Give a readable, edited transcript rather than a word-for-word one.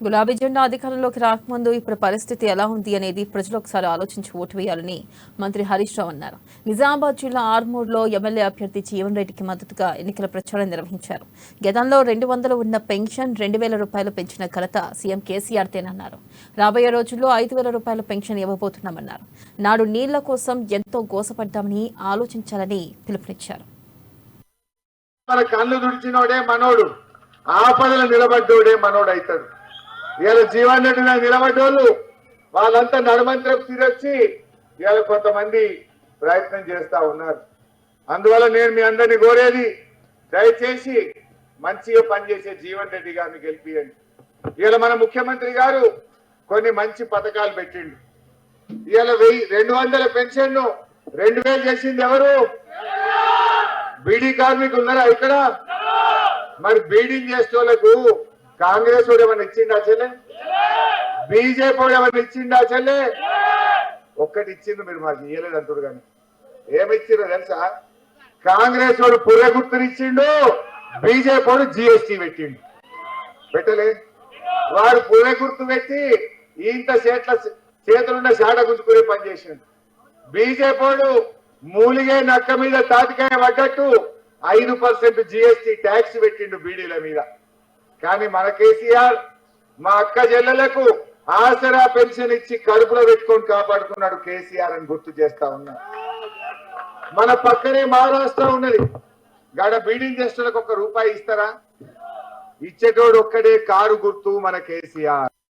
గులాబీ జెండా అధికారంలోకి రాకముందు ఇప్పుడు పరిస్థితి ఎలా ఉంది అనేది ప్రజలు ఒకసారి ఆలోచించి ఓటు వేయాలని మంత్రి హరీష్ రావు అన్నారు. నిజామాబాద్ జిల్లా ఆర్మూర్లో ఎమ్మెల్యే అభ్యర్థి జీవన్ రెడ్డికి మద్దతుగా ఎన్నికల ప్రచారం నిర్వహించారు. గతంలో 200 ఉన్న పెన్షన్ 2,000 రూపాయలు పెంచిన ఘనత సీఎం కేసీఆర్ తేనన్నారు. రాబోయే రోజుల్లో 5,000 రూపాయల పెన్షన్ ఇవ్వబోతున్నామన్నారు. నాడు నీళ్ల కోసం ఎంతో గోసపడ్డామని ఆలోచించాలని పిలుపునిచ్చారు. మన కళ్ళు దుడిచినోడే మనోడు, ఆపదలు నిలబడ్డోడే మనోడు అవుతాడు. ఇవాళ జీవన్ రెడ్డి నిలబడ్డోళ్ళు వాళ్ళంతా నడుమంత్రం తిరొచ్చి ఇవాళ కొంతమంది ప్రయత్నం చేస్తా ఉన్నారు. అందువల్ల నేను మీ అందరినీ కోరేది, దయచేసి మంచిగా పనిచేసే జీవన్ రెడ్డి గారిని గెలిపియండి. ఇవాళ మన ముఖ్యమంత్రి గారు కొన్ని మంచి పథకాలు పెట్టిండు. ఇవాళ 200 పెన్షన్ 2,000 చేసింది ఎవరు? బీడీ కార్మికులు ఉన్నారా ఇక్కడ? మరి బీడింగ్ చేసే వాళ్ళకు కాంగ్రెస్ వాడు ఏమన్నా ఇచ్చిండా చెల్లె? బీజేపీ వాడు ఏమన్నా ఇచ్చిండా చెల్లె? ఒక్కటి ఇచ్చింది, మీరు మాకు ఇయ్యలేదు అంటారు. కానీ ఏమిచ్చిందో తెలుసా? కాంగ్రెస్ వాడు పుర్రె గుర్తునిచ్చిండు, బీజేపీ వాడు జిఎస్టీ పెట్టిండు. పెట్టలే? వాడు పుర్రె గుర్తు పెట్టి ఇంత చేతులున్న షాట గుంజుకునే పని చేసిండు. బీజేపీ వాడు మూలిగే నక్క మీద తాటికాయ పడ్డట్టు 5% జిఎస్టీ ట్యాక్స్ పెట్టిండు బీడీల మీద. కానీ మన కేసీఆర్ మా అక్క చెల్లెలకు ఆసరా పెన్షన్ ఇచ్చి కడుపులో పెట్టుకొని కాపాడుకున్నాడు కేసీఆర్ అని గుర్తు చేస్తా ఉన్నా. మన పక్కనే మహారాష్ట్ర ఉన్నది. గడ బీడింగ్ చేస్తులకు ₹1 ఇస్తారా? ఇచ్చేటోడు ఒక్కడే, కారు గుర్తు మన కేసీఆర్.